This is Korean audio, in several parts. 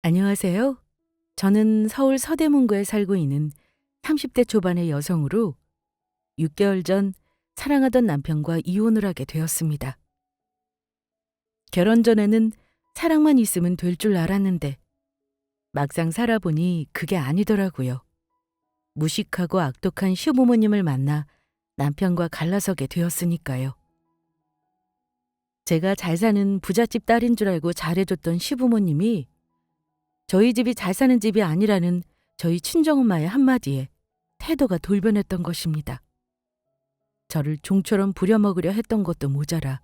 안녕하세요. 저는 서울 서대문구에 살고 있는 30대 초반의 여성으로 6개월 전 사랑하던 남편과 이혼을 하게 되었습니다. 결혼 전에는 사랑만 있으면 될 줄 알았는데 막상 살아보니 그게 아니더라고요. 무식하고 악독한 시부모님을 만나 남편과 갈라서게 되었으니까요. 제가 잘 사는 부잣집 딸인 줄 알고 잘해줬던 시부모님이 저희 집이 잘 사는 집이 아니라는 저희 친정엄마의 한마디에 태도가 돌변했던 것입니다. 저를 종처럼 부려먹으려 했던 것도 모자라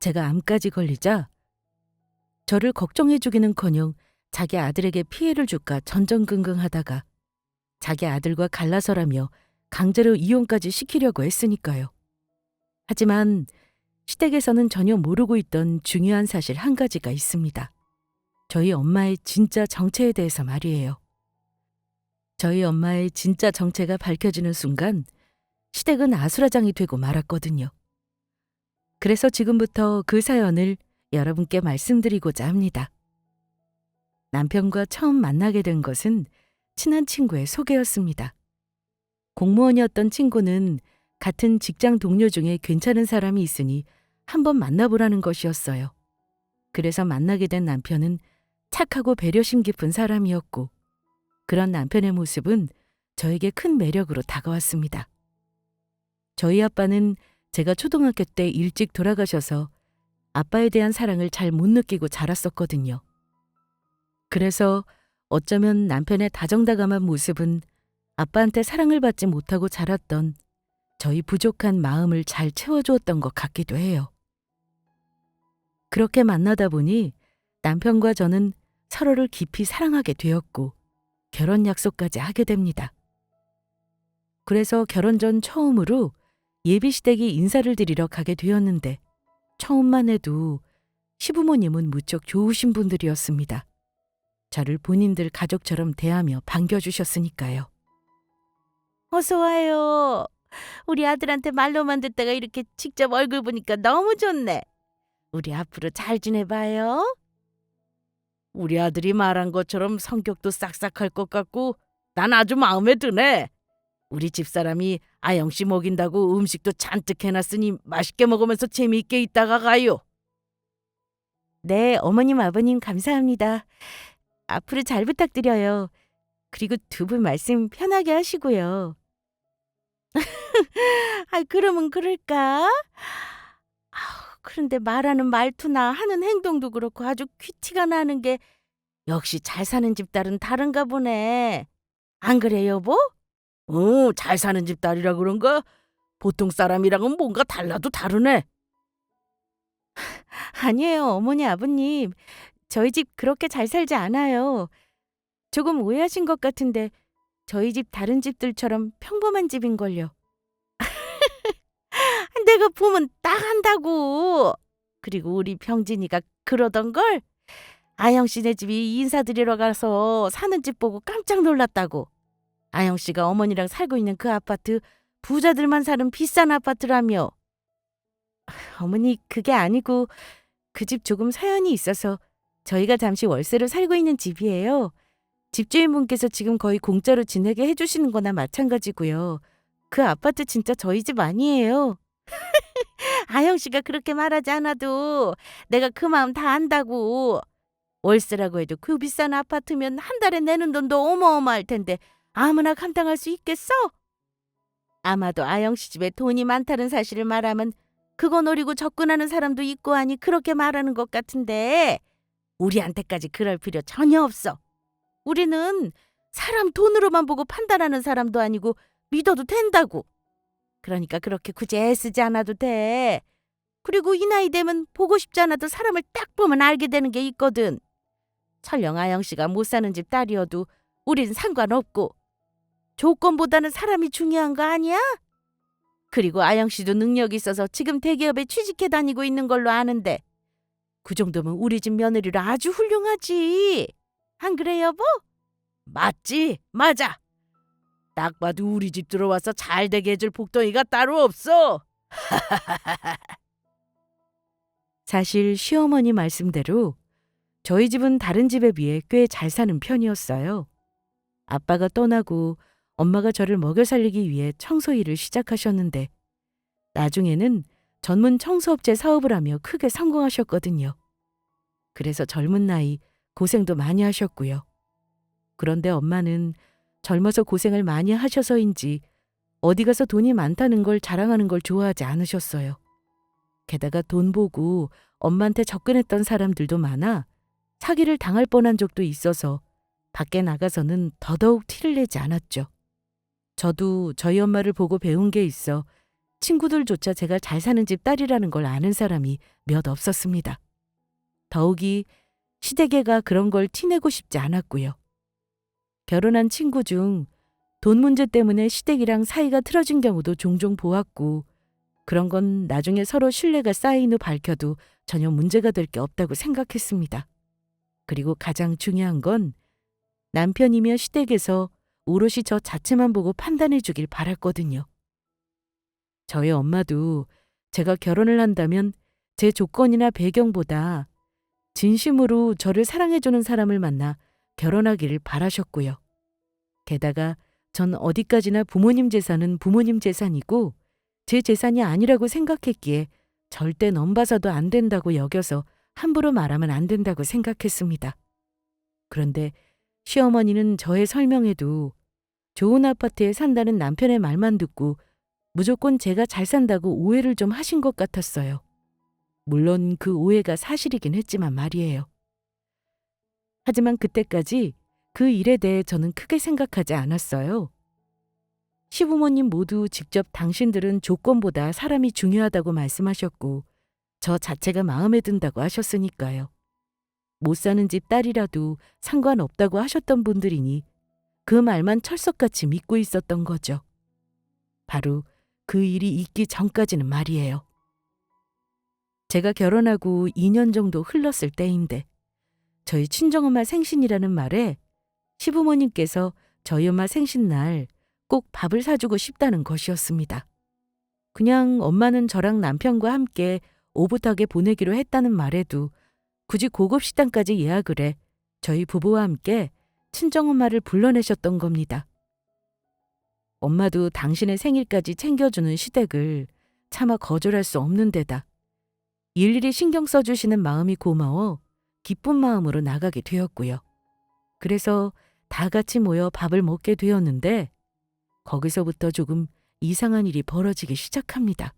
제가 암까지 걸리자 저를 걱정해주기는커녕 자기 아들에게 피해를 줄까 전전긍긍하다가 자기 아들과 갈라서라며 강제로 이혼까지 시키려고 했으니까요. 하지만 시댁에서는 전혀 모르고 있던 중요한 사실 한 가지가 있습니다. 저희 엄마의 진짜 정체에 대해서 말이에요. 저희 엄마의 진짜 정체가 밝혀지는 순간 시댁은 아수라장이 되고 말았거든요. 그래서 지금부터 그 사연을 여러분께 말씀드리고자 합니다. 남편과 처음 만나게 된 것은 친한 친구의 소개였습니다. 공무원이었던 친구는 같은 직장 동료 중에 괜찮은 사람이 있으니 한번 만나보라는 것이었어요. 그래서 만나게 된 남편은 착하고 배려심 깊은 사람이었고 그런 남편의 모습은 저에게 큰 매력으로 다가왔습니다. 저희 아빠는 제가 초등학교 때 일찍 돌아가셔서 아빠에 대한 사랑을 잘 못 느끼고 자랐었거든요. 그래서 어쩌면 남편의 다정다감한 모습은 아빠한테 사랑을 받지 못하고 자랐던 저희 부족한 마음을 잘 채워주었던 것 같기도 해요. 그렇게 만나다 보니 남편과 저는 서로를 깊이 사랑하게 되었고 결혼 약속까지 하게 됩니다. 그래서 결혼 전 처음으로 예비시댁이 인사를 드리러 가게 되었는데 처음만 해도 시부모님은 무척 좋으신 분들이었습니다. 저를 본인들 가족처럼 대하며 반겨주셨으니까요. 어서 와요. 우리 아들한테 말로만 듣다가 이렇게 직접 얼굴 보니까 너무 좋네. 우리 앞으로 잘 지내봐요. 우리 아들이 말한 것처럼 성격도 싹싹할 것 같고 난 아주 마음에 드네. 우리 집사람이 아영 씨 먹인다고 음식도 잔뜩 해놨으니 맛있게 먹으면서 재미있게 있다가 가요. 네, 어머님, 아버님 감사합니다. 앞으로 잘 부탁드려요. 그리고 두 분 말씀 편하게 하시고요. 그러면 그럴까? 그런데 말하는 말투나 하는 행동도 그렇고 아주 퀴티가 나는 게 역시 잘 사는 집 딸은 다른가 보네. 안 그래, 여보? 잘 사는 집 딸이라 그런가? 보통 사람이랑은 뭔가 달라도 다르네. 아니에요, 어머니, 아버님. 저희 집 그렇게 잘 살지 않아요. 조금 오해하신 것 같은데 저희 집 다른 집들처럼 평범한 집인걸요. 내가 보면 딱 안다고. 그리고 우리 병진이가 그러던걸. 아영씨네 집이 인사드리러 가서 사는 집 보고 깜짝 놀랐다고. 아영씨가 어머니랑 살고 있는 그 아파트 부자들만 사는 비싼 아파트라며. 어머니, 그게 아니고 그 집 조금 사연이 있어서 저희가 잠시 월세로 살고 있는 집이에요. 집주인분께서 지금 거의 공짜로 지내게 해주시는 거나 마찬가지고요. 그 아파트 진짜 저희 집 아니에요. 아영씨가 그렇게 말하지 않아도 내가 그 마음 다 안다고. 월세라고 해도 그 비싼 아파트면 한 달에 내는 돈도 어마어마할 텐데 아무나 감당할 수 있겠어? 아마도 아영씨 집에 돈이 많다는 사실을 말하면 그거 노리고 접근하는 사람도 있고 하니 그렇게 말하는 것 같은데 우리한테까지 그럴 필요 전혀 없어. 우리는 사람 돈으로만 보고 판단하는 사람도 아니고 믿어도 된다고. 그러니까 그렇게 굳이 애쓰지 않아도 돼. 그리고 이 나이 되면 보고 싶지 않아도 사람을 딱 보면 알게 되는 게 있거든. 설령 아영씨가 못 사는 집 딸이어도 우린 상관없고 조건보다는 사람이 중요한 거 아니야? 그리고 아영씨도 능력이 있어서 지금 대기업에 취직해 다니고 있는 걸로 아는데 그 정도면 우리 집 며느리로 아주 훌륭하지. 안 그래, 여보? 맞지? 맞아. 딱 봐도 우리 집 들어와서 잘 되게 해줄 복덩이가 따로 없어. 사실 시어머니 말씀대로 저희 집은 다른 집에 비해 꽤 잘 사는 편이었어요. 아빠가 떠나고 엄마가 저를 먹여 살리기 위해 청소 일을 시작하셨는데 나중에는 전문 청소업체 사업을 하며 크게 성공하셨거든요. 그래서 젊은 나이 고생도 많이 하셨고요. 그런데 엄마는 젊어서 고생을 많이 하셔서인지 어디 가서 돈이 많다는 걸 자랑하는 걸 좋아하지 않으셨어요. 게다가 돈 보고 엄마한테 접근했던 사람들도 많아 사기를 당할 뻔한 적도 있어서 밖에 나가서는 더더욱 티를 내지 않았죠. 저도 저희 엄마를 보고 배운 게 있어 친구들조차 제가 잘 사는 집 딸이라는 걸 아는 사람이 몇 없었습니다. 더욱이 시댁애가 그런 걸 티내고 싶지 않았고요. 결혼한 친구 중 돈 문제 때문에 시댁이랑 사이가 틀어진 경우도 종종 보았고 그런 건 나중에 서로 신뢰가 쌓인 후 밝혀도 전혀 문제가 될 게 없다고 생각했습니다. 그리고 가장 중요한 건 남편이며 시댁에서 오롯이 저 자체만 보고 판단해 주길 바랐거든요. 저희 엄마도 제가 결혼을 한다면 제 조건이나 배경보다 진심으로 저를 사랑해주는 사람을 만나 결혼하기를 바라셨고요. 게다가 전 어디까지나 부모님 재산은 부모님 재산이고 제 재산이 아니라고 생각했기에 절대 넘봐서도 안 된다고 여겨서 함부로 말하면 안 된다고 생각했습니다. 그런데 시어머니는 저의 설명에도 좋은 아파트에 산다는 남편의 말만 듣고 무조건 제가 잘 산다고 오해를 좀 하신 것 같았어요. 물론 그 오해가 사실이긴 했지만 말이에요. 하지만 그때까지 그 일에 대해 저는 크게 생각하지 않았어요. 시부모님 모두 직접 당신들은 조건보다 사람이 중요하다고 말씀하셨고 저 자체가 마음에 든다고 하셨으니까요. 못 사는 집 딸이라도 상관없다고 하셨던 분들이니 그 말만 철석같이 믿고 있었던 거죠. 바로 그 일이 있기 전까지는 말이에요. 제가 결혼하고 2년 정도 흘렀을 때인데 저희 친정엄마 생신이라는 말에 시부모님께서 저희 엄마 생신날 꼭 밥을 사주고 싶다는 것이었습니다. 그냥 엄마는 저랑 남편과 함께 오붓하게 보내기로 했다는 말에도 굳이 고급 식당까지 예약을 해 저희 부부와 함께 친정엄마를 불러내셨던 겁니다. 엄마도 당신의 생일까지 챙겨주는 시댁을 차마 거절할 수 없는 데다 일일이 신경 써주시는 마음이 고마워 기쁜 마음으로 나가게 되었고요. 그래서 다 같이 모여 밥을 먹게 되었는데 거기서부터 조금 이상한 일이 벌어지기 시작합니다.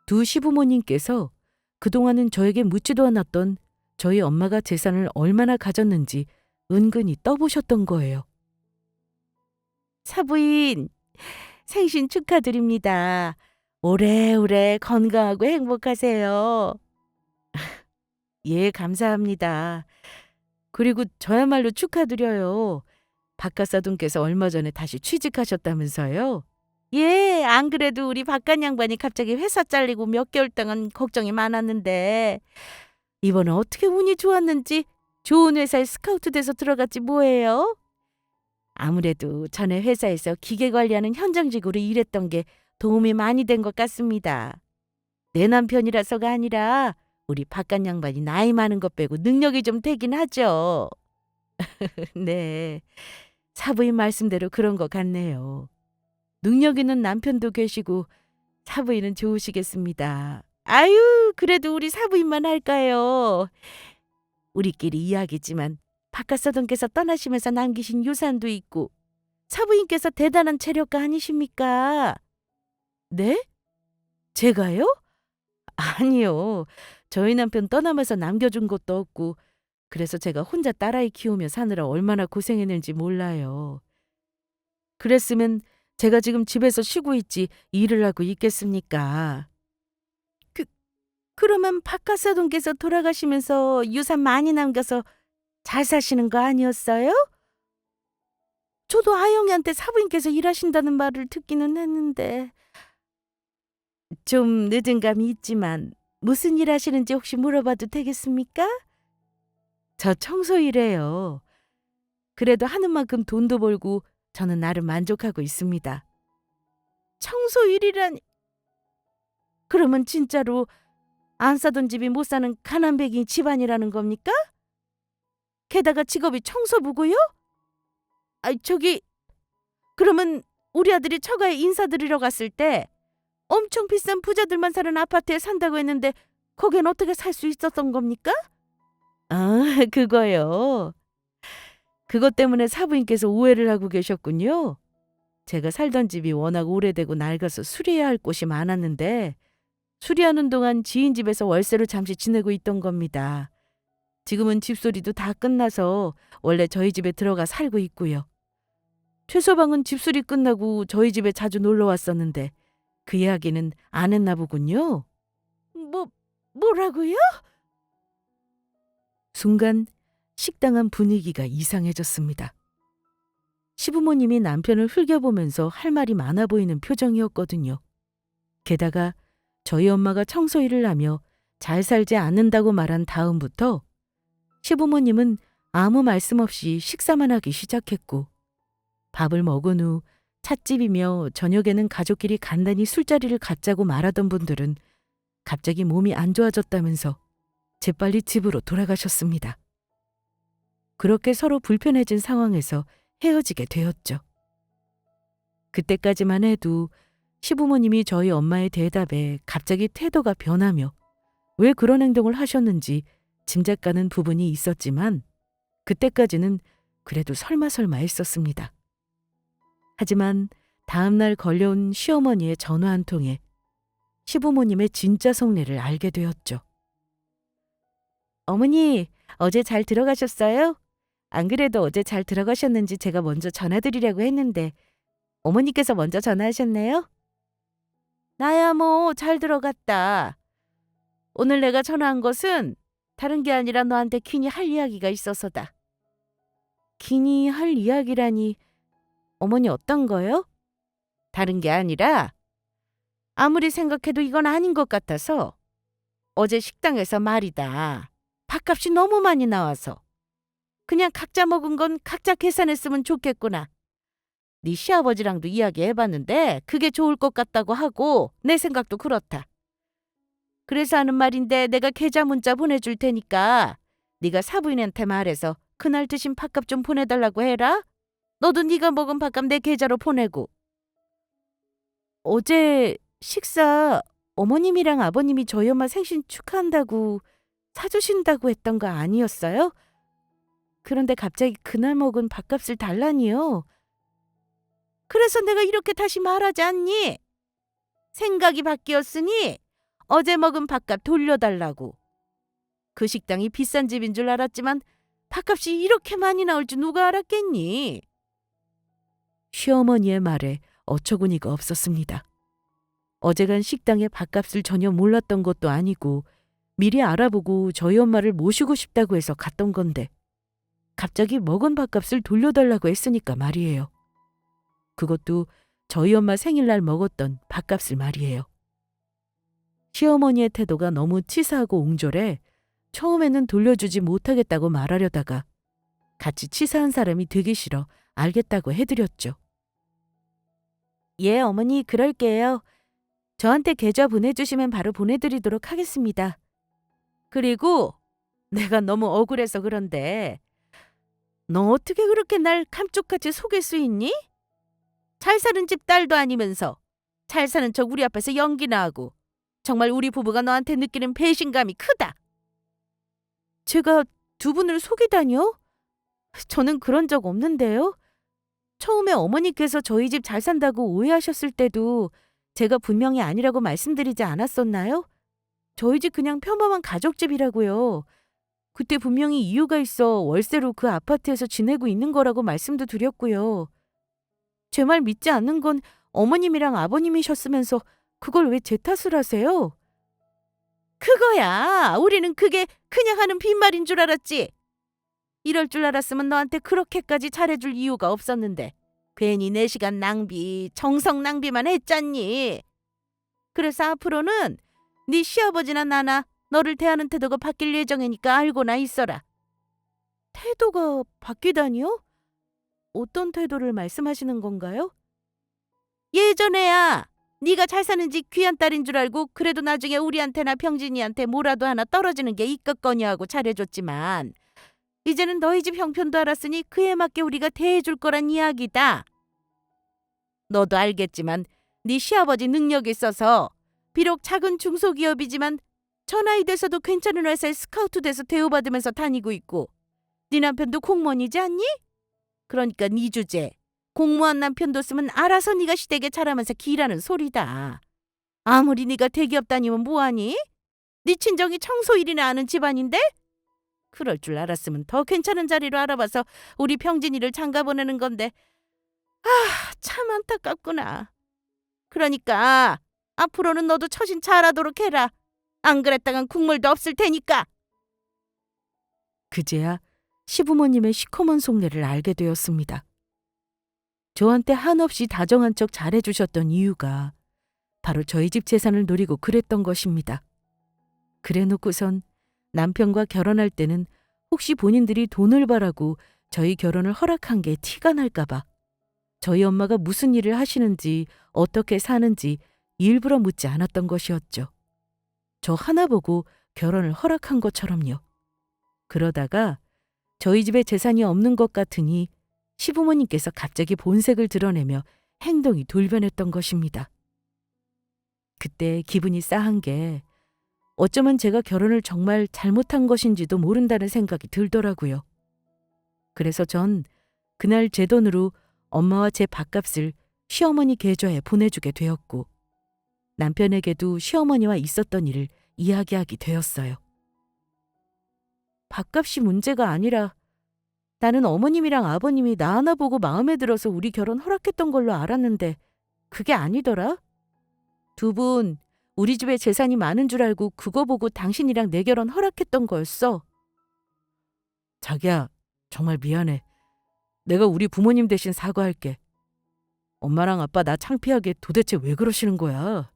두 시부모님께서 그동안은 저에게 묻지도 않았던 저희 엄마가 재산을 얼마나 가졌는지 은근히 떠보셨던 거예요. 사부인, 생신 축하드립니다. 오래오래 건강하고 행복하세요. 예, 감사합니다. 그리고 저야말로 축하드려요. 박가사돈께서 얼마 전에 다시 취직하셨다면서요? 예, 안 그래도 우리 박간 양반이 갑자기 회사 잘리고 몇 개월 동안 걱정이 많았는데 이번에 어떻게 운이 좋았는지 좋은 회사에 스카우트 돼서 들어갔지 뭐예요? 아무래도 전에 회사에서 기계 관리하는 현장직으로 일했던 게 도움이 많이 된 것 같습니다. 내 남편이라서가 아니라 우리 박간 양반이 나이 많은 것 빼고 능력이 좀 되긴 하죠. 네, 사부인 말씀대로 그런 것 같네요. 능력 있는 남편도 계시고 사부인은 좋으시겠습니다. 아유, 그래도 우리 사부인만 할까요? 우리끼리 이야기지만 박가사돈께서 떠나시면서 남기신 유산도 있고 사부인께서 대단한 재력가 아니십니까? 네? 제가요? 아니요. 저희 남편 떠나면서 남겨준 것도 없고 그래서 제가 혼자 딸아이 키우며 사느라 얼마나 고생했는지 몰라요. 그랬으면 제가 지금 집에서 쉬고 있지 일을 하고 있겠습니까? 그러면 박가사돈께서 돌아가시면서 유산 많이 남겨서 잘 사시는 거 아니었어요? 저도 아영이한테 사부인께서 일하신다는 말을 듣기는 했는데 좀 늦은 감이 있지만 무슨 일 하시는지 혹시 물어봐도 되겠습니까? 저 청소 일해요. 그래도 하는 만큼 돈도 벌고 저는 나름 만족하고 있습니다. 청소 일이라니. 그러면 진짜로 안 사돈 집이 못 사는 가난뱅이 집안이라는 겁니까? 게다가 직업이 청소부고요? 저기 그러면 우리 아들이 처가에 인사드리러 갔을 때 엄청 비싼 부자들만 사는 아파트에 산다고 했는데 거긴 어떻게 살 수 있었던 겁니까? 아, 그거요. 그것 때문에 사부인께서 오해를 하고 계셨군요. 제가 살던 집이 워낙 오래되고 낡아서 수리해야 할 곳이 많았는데 수리하는 동안 지인 집에서 월세로 잠시 지내고 있던 겁니다. 지금은 집수리도 다 끝나서 원래 저희 집에 들어가 살고 있고요. 최서방은 집수리 끝나고 저희 집에 자주 놀러 왔었는데 그 이야기는 안 했나 보군요. 뭐라고요? 순간 식당 안 분위기가 이상해졌습니다. 시부모님이 남편을 흘겨보면서 할 말이 많아 보이는 표정이었거든요. 게다가 저희 엄마가 청소 일을 하며 잘 살지 않는다고 말한 다음부터 시부모님은 아무 말씀 없이 식사만 하기 시작했고 밥을 먹은 후 찻집이며 저녁에는 가족끼리 간단히 술자리를 갖자고 말하던 분들은 갑자기 몸이 안 좋아졌다면서 재빨리 집으로 돌아가셨습니다. 그렇게 서로 불편해진 상황에서 헤어지게 되었죠. 그때까지만 해도 시부모님이 저희 엄마의 대답에 갑자기 태도가 변하며 왜 그런 행동을 하셨는지 짐작 가는 부분이 있었지만 그때까지는 그래도 설마 했었습니다. 하지만 다음날 걸려온 시어머니의 전화 한 통에 시부모님의 진짜 속내를 알게 되었죠. 어머니, 어제 잘 들어가셨어요? 안 그래도 어제 잘 들어가셨는지 제가 먼저 전화드리려고 했는데 어머니께서 먼저 전화하셨네요? 나야 뭐 잘 들어갔다. 오늘 내가 전화한 것은 다른 게 아니라 너한테 괜히 할 이야기가 있어서다. 괜히 할 이야기라니 어머니 어떤 거요? 다른 게 아니라 아무리 생각해도 이건 아닌 것 같아서 어제 식당에서 말이다. 밥값이 너무 많이 나와서 그냥 각자 먹은 건 각자 계산했으면 좋겠구나. 네 시아버지랑도 이야기해봤는데 그게 좋을 것 같다고 하고 내 생각도 그렇다. 그래서 하는 말인데 내가 계좌 문자 보내줄 테니까 네가 사부인한테 말해서 그날 드신 밥값 좀 보내달라고 해라. 너도 네가 먹은 밥값 내 계좌로 보내고. 어제 식사 어머님이랑 아버님이 저희 엄마 생신 축하한다고 사주신다고 했던 거 아니었어요? 그런데 갑자기 그날 먹은 밥값을 달라니요. 그래서 내가 이렇게 다시 말하지 않니? 생각이 바뀌었으니 어제 먹은 밥값 돌려달라고. 그 식당이 비싼 집인 줄 알았지만 밥값이 이렇게 많이 나올 줄 누가 알았겠니? 시어머니의 말에 어처구니가 없었습니다. 어제 간 식당의 밥값을 전혀 몰랐던 것도 아니고 미리 알아보고 저희 엄마를 모시고 싶다고 해서 갔던 건데 갑자기 먹은 밥값을 돌려달라고 했으니까 말이에요. 그것도 저희 엄마 생일날 먹었던 밥값을 말이에요. 시어머니의 태도가 너무 치사하고 옹졸해 처음에는 돌려주지 못하겠다고 말하려다가 같이 치사한 사람이 되기 싫어 알겠다고 해드렸죠. 예, 어머니 그럴게요. 저한테 계좌 보내주시면 바로 보내드리도록 하겠습니다. 그리고 내가 너무 억울해서 그런데 너 어떻게 그렇게 날 감쪽같이 속일 수 있니? 잘 사는 집 딸도 아니면서 잘 사는 척 우리 앞에서 연기나 하고 정말 우리 부부가 너한테 느끼는 배신감이 크다. 제가 두 분을 속이다니요? 저는 그런 적 없는데요. 처음에 어머니께서 저희 집 잘 산다고 오해하셨을 때도 제가 분명히 아니라고 말씀드리지 않았었나요? 저희 집 그냥 평범한 가족집이라고요. 그때 분명히 이유가 있어 월세로 그 아파트에서 지내고 있는 거라고 말씀도 드렸고요. 제 말 믿지 않는 건 어머님이랑 아버님이셨으면서 그걸 왜 제 탓을 하세요? 그거야. 우리는 그게 그냥 하는 빈말인 줄 알았지. 이럴 줄 알았으면 너한테 그렇게까지 잘해줄 이유가 없었는데 괜히 내 시간 낭비, 정성 낭비만 했잖니. 그래서 앞으로는 네 시아버지나 나나 너를 대하는 태도가 바뀔 예정이니까 알고나 있어라. 태도가 바뀌다니요? 어떤 태도를 말씀하시는 건가요? 예전에야 네가 잘 사는지 귀한 딸인 줄 알고 그래도 나중에 우리한테나 병진이한테 뭐라도 하나 떨어지는 게 있겠거니 하고 잘해줬지만 이제는 너희 집 형편도 알았으니 그에 맞게 우리가 대해줄 거란 이야기다. 너도 알겠지만 네 시아버지 능력이 있어서 비록 작은 중소기업이지만 저 나이 돼서도 괜찮은 회사에 스카우트 돼서 대우받으면서 다니고 있고 네 남편도 공무원이지 않니? 그러니까 네 주제 공무원 남편 뒀으면 알아서 네가 시댁에 잘하면서 기라는 소리다. 아무리 네가 대기업 다니면 뭐하니? 네 친정이 청소일이나 하는 집안인데? 그럴 줄 알았으면 더 괜찮은 자리로 알아봐서 우리 병진이를 장가 보내는 건데 참 안타깝구나. 그러니까 앞으로는 너도 처신 잘하도록 해라. 안 그랬다간 국물도 없을 테니까. 그제야 시부모님의 시커먼 속내를 알게 되었습니다. 저한테 한없이 다정한 척 잘해주셨던 이유가 바로 저희 집 재산을 노리고 그랬던 것입니다. 그래놓고선 남편과 결혼할 때는 혹시 본인들이 돈을 바라고 저희 결혼을 허락한 게 티가 날까봐 저희 엄마가 무슨 일을 하시는지 어떻게 사는지 일부러 묻지 않았던 것이었죠. 저 하나 보고 결혼을 허락한 것처럼요. 그러다가 저희 집에 재산이 없는 것 같으니 시부모님께서 갑자기 본색을 드러내며 행동이 돌변했던 것입니다. 그때 기분이 싸한 게 어쩌면 제가 결혼을 정말 잘못한 것인지도 모른다는 생각이 들더라고요. 그래서 전 그날 제 돈으로 엄마와 제 밥값을 시어머니 계좌에 보내주게 되었고 남편에게도 시어머니와 있었던 일을 이야기하게 되었어요. 밥값이 문제가 아니라 나는 어머님이랑 아버님이 나 하나 보고 마음에 들어서 우리 결혼 허락했던 걸로 알았는데 그게 아니더라? 두 분 우리 집에 재산이 많은 줄 알고 그거 보고 당신이랑 내 결혼 허락했던 거였어. 자기야, 정말 미안해. 내가 우리 부모님 대신 사과할게. 엄마랑 아빠 나 창피하게 도대체 왜 그러시는 거야?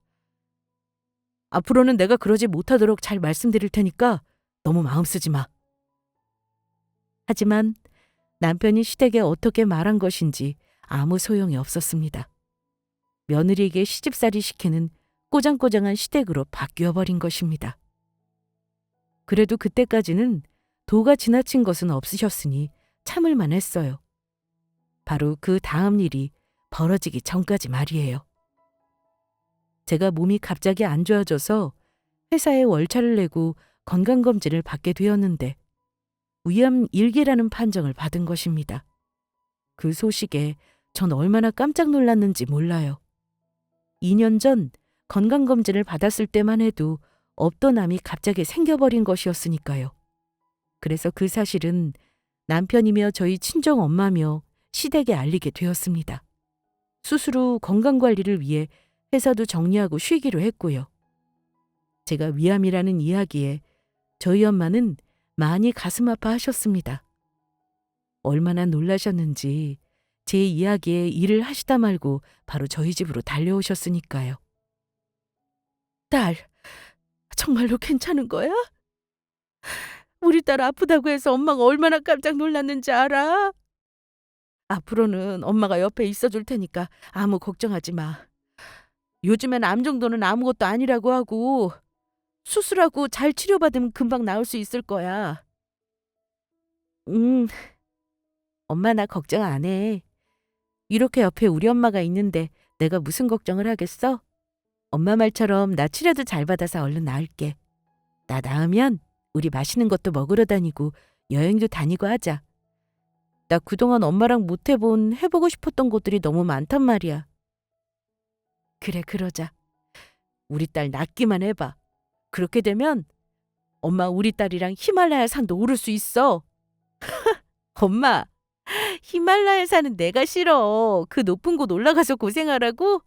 앞으로는 내가 그러지 못하도록 잘 말씀드릴 테니까 너무 마음 쓰지 마. 하지만 남편이 시댁에 어떻게 말한 것인지 아무 소용이 없었습니다. 며느리에게 시집살이 시키는 꼬장꼬장한 시댁으로 바뀌어 버린 것입니다. 그래도 그때까지는 도가 지나친 것은 없으셨으니 참을만 했어요. 바로 그 다음 일이 벌어지기 전까지 말이에요. 제가 몸이 갑자기 안 좋아져서 회사에 월차를 내고 건강검진을 받게 되었는데 위암 1기라는 판정을 받은 것입니다. 그 소식에 전 얼마나 깜짝 놀랐는지 몰라요. 2년 전 건강검진을 받았을 때만 해도 없던 암이 갑자기 생겨버린 것이었으니까요. 그래서 그 사실은 남편이며 저희 친정엄마며 시댁에 알리게 되었습니다. 수술 후 건강관리를 위해 회사도 정리하고 쉬기로 했고요. 제가 위암이라는 이야기에 저희 엄마는 많이 가슴 아파하셨습니다. 얼마나 놀라셨는지 제 이야기에 일을 하시다 말고 바로 저희 집으로 달려오셨으니까요. 딸, 정말로 괜찮은 거야? 우리 딸 아프다고 해서 엄마가 얼마나 깜짝 놀랐는지 알아? 앞으로는 엄마가 옆에 있어줄 테니까 아무 걱정하지 마. 요즘엔 암 정도는 아무것도 아니라고 하고 수술하고 잘 치료받으면 금방 나을 수 있을 거야. 엄마 나 걱정 안 해. 이렇게 옆에 우리 엄마가 있는데 내가 무슨 걱정을 하겠어? 엄마 말처럼 나 치료도 잘 받아서 얼른 나을게. 나 나으면 우리 맛있는 것도 먹으러 다니고 여행도 다니고 하자. 나 그동안 엄마랑 못 해보고 싶었던 곳들이 너무 많단 말이야. 그래, 그러자. 우리 딸 낫기만 해봐. 그렇게 되면 엄마 우리 딸이랑 히말라야 산도 오를 수 있어. 엄마, 히말라야 산은 내가 싫어. 그 높은 곳 올라가서 고생하라고?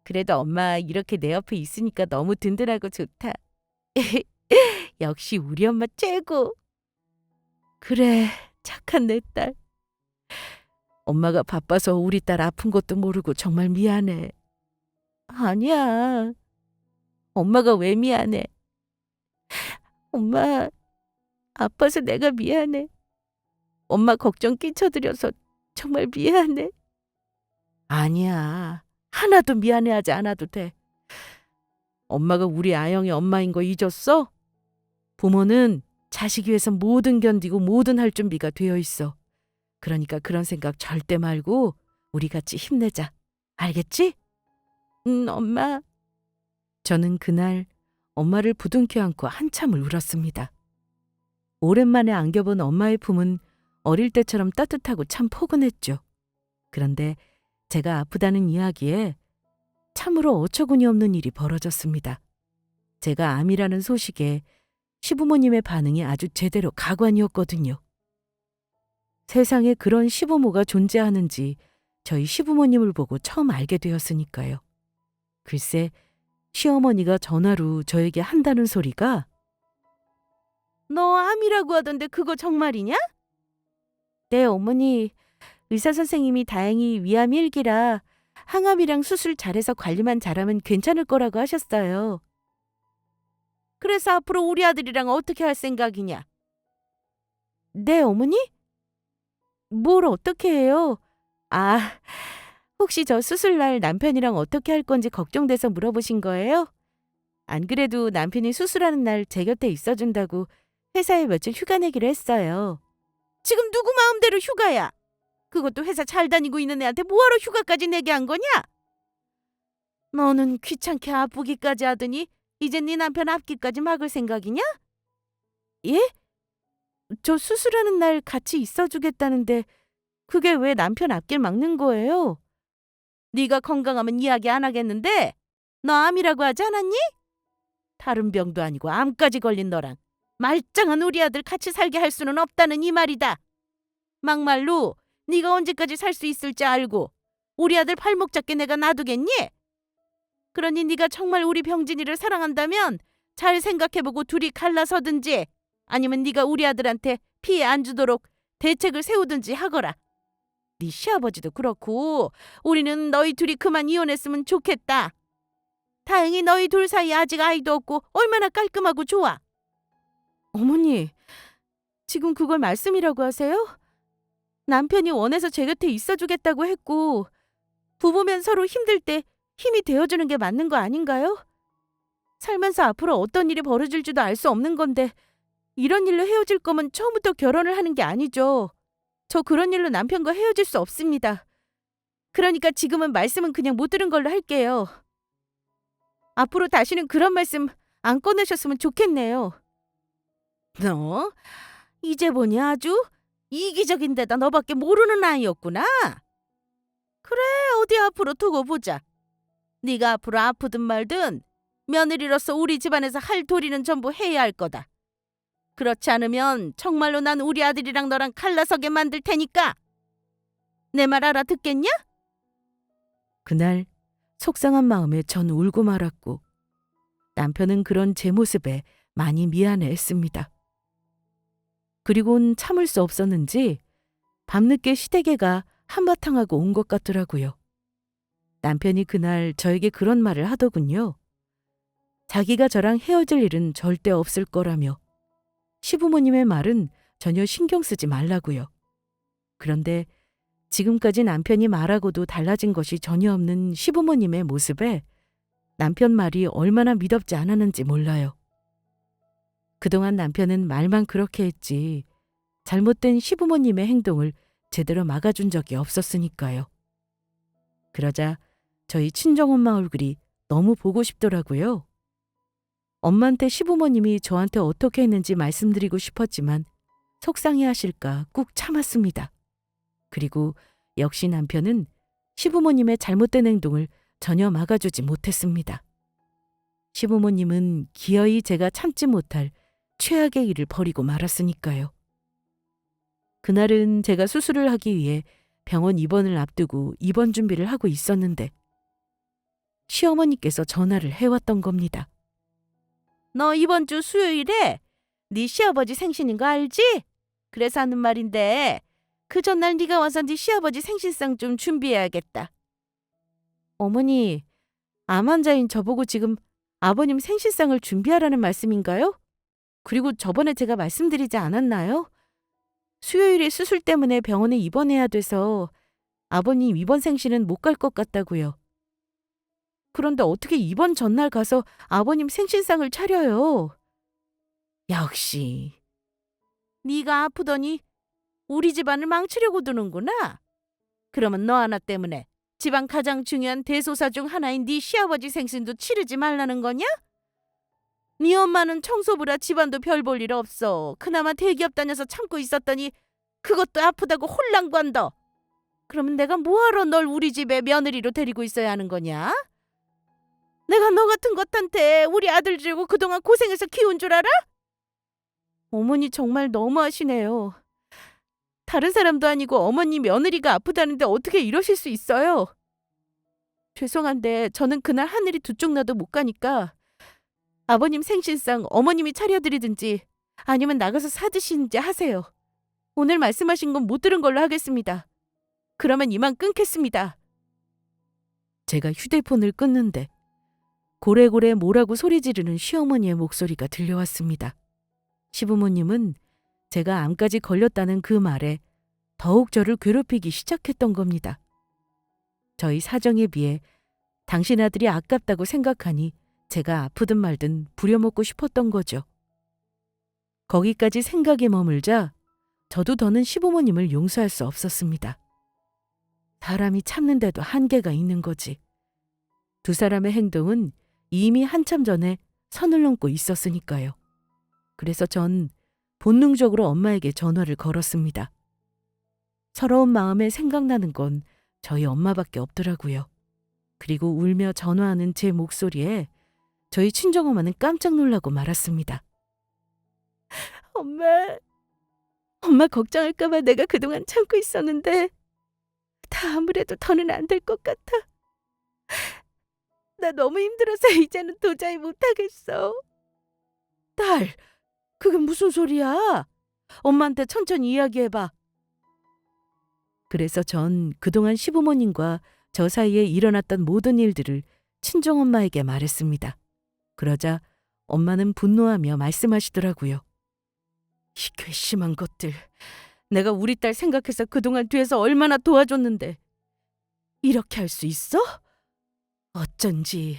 그래도 엄마 이렇게 내 옆에 있으니까 너무 든든하고 좋다. 역시 우리 엄마 최고. 그래, 착한 내 딸. 엄마가 바빠서 우리 딸 아픈 것도 모르고 정말 미안해. 아니야. 엄마가 왜 미안해? 엄마, 아파서 내가 미안해. 엄마 걱정 끼쳐드려서 정말 미안해. 아니야. 하나도 미안해하지 않아도 돼. 엄마가 우리 아영이 엄마인 거 잊었어? 부모는 자식 위해서 뭐든 견디고 뭐든 할 준비가 되어 있어. 그러니까 그런 생각 절대 말고 우리 같이 힘내자. 알겠지? 엄마. 저는 그날 엄마를 부둥켜 안고 한참을 울었습니다. 오랜만에 안겨본 엄마의 품은 어릴 때처럼 따뜻하고 참 포근했죠. 그런데 제가 아프다는 이야기에 참으로 어처구니 없는 일이 벌어졌습니다. 제가 암이라는 소식에 시부모님의 반응이 아주 제대로 가관이었거든요. 세상에 그런 시부모가 존재하는지 저희 시부모님을 보고 처음 알게 되었으니까요. 글쎄, 시어머니가 전화로 저에게 한다는 소리가 너 암이라고 하던데 그거 정말이냐? 네, 어머니. 의사 선생님이 다행히 위암 1기라 항암이랑 수술 잘해서 관리만 잘하면 괜찮을 거라고 하셨어요. 그래서 앞으로 우리 아들이랑 어떻게 할 생각이냐? 네, 어머니? 뭘 어떻게 해요? 아, 혹시 저 수술날 남편이랑 어떻게 할 건지 걱정돼서 물어보신 거예요? 안 그래도 남편이 수술하는 날 제 곁에 있어준다고 회사에 며칠 휴가 내기로 했어요. 지금 누구 마음대로 휴가야? 그것도 회사 잘 다니고 있는 애한테 뭐하러 휴가까지 내게 한 거냐? 너는 귀찮게 아프기까지 하더니 이제 네 남편 앞기까지 막을 생각이냐? 예? 저 수술하는 날 같이 있어주겠다는데 그게 왜 남편 앞길 막는 거예요? 네가 건강하면 이야기 안 하겠는데 너 암이라고 하지 않았니? 다른 병도 아니고 암까지 걸린 너랑 말짱한 우리 아들 같이 살게 할 수는 없다는 이 말이다. 막말로 네가 언제까지 살 수 있을지 알고 우리 아들 발목 잡게 내가 놔두겠니? 그러니 네가 정말 우리 병진이를 사랑한다면 잘 생각해보고 둘이 갈라서든지 아니면 네가 우리 아들한테 피해 안 주도록 대책을 세우든지 하거라. 네 시아버지도 그렇고 우리는 너희 둘이 그만 이혼했으면 좋겠다. 다행히 너희 둘 사이에 아직 아이도 없고 얼마나 깔끔하고 좋아. 어머니, 지금 그걸 말씀이라고 하세요? 남편이 원해서 제 곁에 있어주겠다고 했고 부부면 서로 힘들 때 힘이 되어주는 게 맞는 거 아닌가요? 살면서 앞으로 어떤 일이 벌어질지도 알 수 없는 건데 이런 일로 헤어질 거면 처음부터 결혼을 하는 게 아니죠. 저 그런 일로 남편과 헤어질 수 없습니다. 그러니까 지금은 말씀은 그냥 못 들은 걸로 할게요. 앞으로 다시는 그런 말씀 안 꺼내셨으면 좋겠네요. 너? 이제 보니 아주 이기적인 데다 너밖에 모르는 아이였구나. 그래, 어디 앞으로 두고 보자. 네가 앞으로 아프든 말든 며느리로서 우리 집안에서 할 도리는 전부 해야 할 거다. 그렇지 않으면 정말로 난 우리 아들이랑 너랑 갈라서게 만들 테니까. 내 말 알아듣겠냐? 그날 속상한 마음에 전 울고 말았고 남편은 그런 제 모습에 많이 미안해했습니다. 그리고는 참을 수 없었는지 밤늦게 시댁애가 한바탕 하고 온 것 같더라고요. 남편이 그날 저에게 그런 말을 하더군요. 자기가 저랑 헤어질 일은 절대 없을 거라며 시부모님의 말은 전혀 신경 쓰지 말라고요. 그런데 지금까지 남편이 말하고도 달라진 것이 전혀 없는 시부모님의 모습에 남편 말이 얼마나 미덥지 않았는지 몰라요. 그동안 남편은 말만 그렇게 했지 잘못된 시부모님의 행동을 제대로 막아준 적이 없었으니까요. 그러자 저희 친정엄마 얼굴이 너무 보고 싶더라고요. 엄마한테 시부모님이 저한테 어떻게 했는지 말씀드리고 싶었지만 속상해하실까 꾹 참았습니다. 그리고 역시 남편은 시부모님의 잘못된 행동을 전혀 막아주지 못했습니다. 시부모님은 기어이 제가 참지 못할 최악의 일을 벌이고 말았으니까요. 그날은 제가 수술을 하기 위해 병원 입원을 앞두고 입원 준비를 하고 있었는데 시어머니께서 전화를 해왔던 겁니다. 너 이번 주 수요일에 네 시아버지 생신인 거 알지? 그래서 하는 말인데 그 전날 네가 와서 네 시아버지 생신상 좀 준비해야겠다. 어머니, 암 환자인 저보고 지금 아버님 생신상을 준비하라는 말씀인가요? 그리고 저번에 제가 말씀드리지 않았나요? 수요일에 수술 때문에 병원에 입원해야 돼서 아버님 이번 생신은 못 갈 것 같다고요. 그런데 어떻게 이번 전날 가서 아버님 생신상을 차려요? 역시 네가 아프더니 우리 집안을 망치려고 드는구나. 그러면 너 하나 때문에 집안 가장 중요한 대소사 중 하나인 네 시아버지 생신도 치르지 말라는 거냐? 네 엄마는 청소부라 집안도 별 볼 일 없어. 그나마 대기업 다녀서 참고 있었더니 그것도 아프다고 홀랑관더. 그러면 내가 뭐하러 널 우리 집에 며느리로 데리고 있어야 하는 거냐? 내가 너 같은 것한테 우리 아들 주려고 그동안 고생해서 키운 줄 알아? 어머니 정말 너무하시네요. 다른 사람도 아니고 어머니 며느리가 아프다는데 어떻게 이러실 수 있어요? 죄송한데 저는 그날 하늘이 두 쪽 나도 못 가니까 아버님 생신상 어머님이 차려드리든지 아니면 나가서 사드시는지 하세요. 오늘 말씀하신 건 못 들은 걸로 하겠습니다. 그러면 이만 끊겠습니다. 제가 휴대폰을 끊는데 고래고래 뭐라고 소리 지르는 시어머니의 목소리가 들려왔습니다. 시부모님은 제가 암까지 걸렸다는 그 말에 더욱 저를 괴롭히기 시작했던 겁니다. 저희 사정에 비해 당신 아들이 아깝다고 생각하니 제가 아프든 말든 부려먹고 싶었던 거죠. 거기까지 생각에 머물자 저도 더는 시부모님을 용서할 수 없었습니다. 사람이 참는데도 한계가 있는 거지. 두 사람의 행동은 이미 한참 전에 선을 넘고 있었으니까요. 그래서 전 본능적으로 엄마에게 전화를 걸었습니다. 서러운 마음에 생각나는 건 저희 엄마밖에 없더라고요. 그리고 울며 전화하는 제 목소리에 저희 친정엄마는 깜짝 놀라고 말았습니다. 엄마 걱정할까 봐 내가 그동안 참고 있었는데 다 아무래도 더는 안 될 것 같아. 나 너무 힘들어서 이제는 도저히 못하겠어. 딸, 그게 무슨 소리야? 엄마한테 천천히 이야기해봐. 그래서 전 그동안 시부모님과 저 사이에 일어났던 모든 일들을 친정엄마에게 말했습니다. 그러자 엄마는 분노하며 말씀하시더라고요. 이 괘씸한 것들. 내가 우리 딸 생각해서 그동안 뒤에서 얼마나 도와줬는데 이렇게 할 수 있어? 어쩐지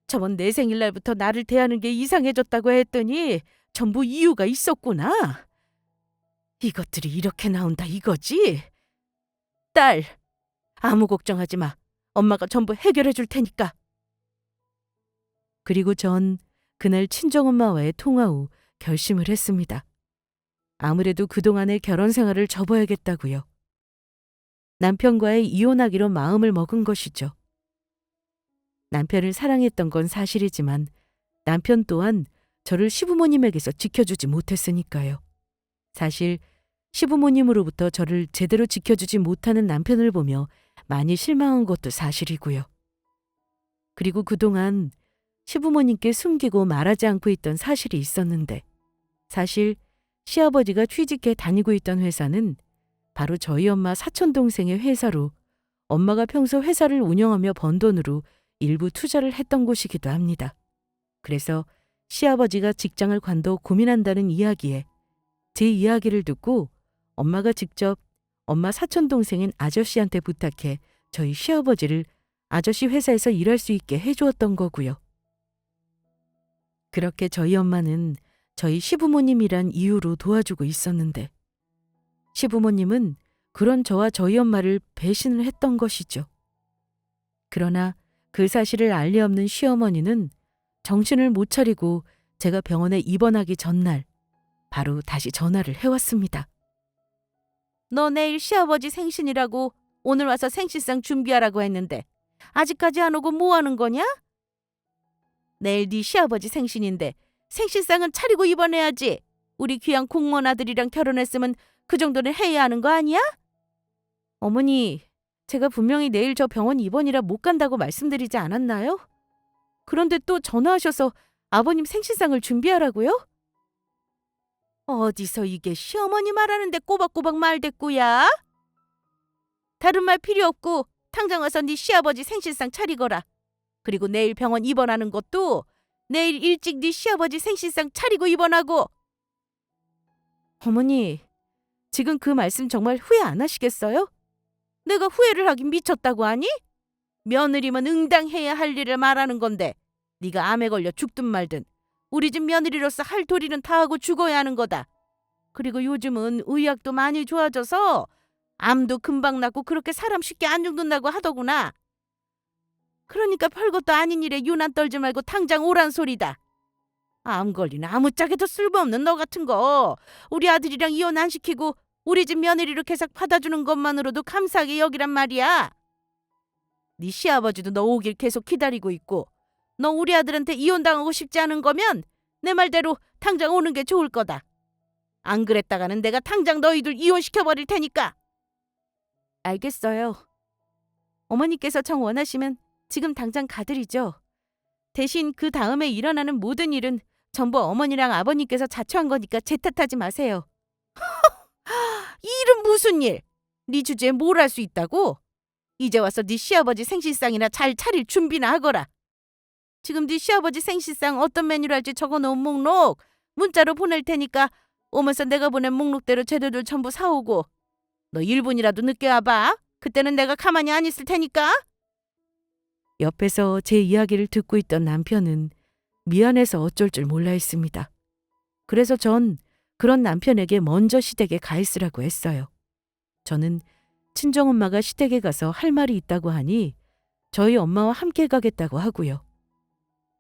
저번 내 생일날부터 나를 대하는 게 이상해졌다고 했더니 전부 이유가 있었구나. 이것들이 이렇게 나온다 이거지? 딸, 아무 걱정하지 마. 엄마가 전부 해결해 줄 테니까. 그리고 전 그날 친정엄마와의 통화 후 결심을 했습니다. 아무래도 그동안의 결혼 생활을 접어야겠다고요. 남편과의 이혼하기로 마음을 먹은 것이죠. 남편을 사랑했던 건 사실이지만 남편 또한 저를 시부모님에게서 지켜주지 못했으니까요. 사실 시부모님으로부터 저를 제대로 지켜주지 못하는 남편을 보며 많이 실망한 것도 사실이고요. 그리고 그동안 시부모님께 숨기고 말하지 않고 있던 사실이 있었는데 사실 시아버지가 취직해 다니고 있던 회사는 바로 저희 엄마 사촌동생의 회사로 엄마가 평소 회사를 운영하며 번 돈으로 일부 투자를 했던 곳이기도 합니다. 그래서 시아버지가 직장을 관둬 고민한다는 이야기에 제 이야기를 듣고 엄마가 직접 엄마 사촌동생인 아저씨한테 부탁해 저희 시아버지를 아저씨 회사에서 일할 수 있게 해주었던 거고요. 그렇게 저희 엄마는 저희 시부모님이란 이유로 도와주고 있었는데 시부모님은 그런 저와 저희 엄마를 배신을 했던 것이죠. 그러나 그 사실을 알 리 없는 시어머니는 정신을 못 차리고 제가 병원에 입원하기 전날 바로 다시 전화를 해왔습니다. 너 내일 시아버지 생신이라고 오늘 와서 생신상 준비하라고 했는데 아직까지 안 오고 뭐 하는 거냐? 내일 네 시아버지 생신인데 생신상은 차리고 입원해야지. 우리 귀한 공무원 아들이랑 결혼했으면 그 정도는 해야 하는 거 아니야? 어머니, 제가 분명히 내일 저 병원 입원이라 못 간다고 말씀드리지 않았나요? 그런데 또 전화하셔서 아버님 생신상을 준비하라고요? 어디서 이게 시어머니 말하는데 꼬박꼬박 말대꾸야? 다른 말 필요 없고 당장 와서 네 시아버지 생신상 차리거라. 그리고 내일 병원 입원하는 것도 내일 일찍 네 시아버지 생신상 차리고 입원하고. 어머니, 지금 그 말씀 정말 후회 안 하시겠어요? 내가 후회를 하긴 미쳤다고 하니? 며느리면 응당해야 할 일을 말하는 건데 네가 암에 걸려 죽든 말든 우리 집 며느리로서 할 도리는 다 하고 죽어야 하는 거다. 그리고 요즘은 의학도 많이 좋아져서 암도 금방 낫고 그렇게 사람 쉽게 안 죽는다고 하더구나. 그러니까 별것도 아닌 일에 유난 떨지 말고 당장 오란 소리다. 암 걸린 아무짝에도 쓸모없는 너 같은 거 우리 아들이랑 이혼 안 시키고 우리 집 며느리로 계속 받아주는 것만으로도 감사하게 여기란 말이야. 네 시아버지도 너 오길 계속 기다리고 있고 너 우리 아들한테 이혼당하고 싶지 않은 거면 내 말대로 당장 오는 게 좋을 거다. 안 그랬다가는 내가 당장 너희들 이혼시켜버릴 테니까. 알겠어요. 어머니께서 정 원하시면 지금 당장 가드리죠. 대신 그 다음에 일어나는 모든 일은 전부 어머니랑 아버님께서 자초한 거니까 제 탓하지 마세요. 이 일은 무슨 일? 네 주제에 뭘 할 수 있다고? 이제 와서 네 시아버지 생신상이나 잘 차릴 준비나 하거라. 지금 네 시아버지 생신상 어떤 메뉴로 할지 적어놓은 목록 문자로 보낼 테니까 오면서 내가 보낸 목록대로 재료들 전부 사오고 너 1분이라도 늦게 와봐. 그때는 내가 가만히 안 있을 테니까. 옆에서 제 이야기를 듣고 있던 남편은 미안해서 어쩔 줄 몰라 했습니다. 그래서 전 그런 남편에게 먼저 시댁에 가 있으라고 했어요. 저는 친정엄마가 시댁에 가서 할 말이 있다고 하니 저희 엄마와 함께 가겠다고 하고요.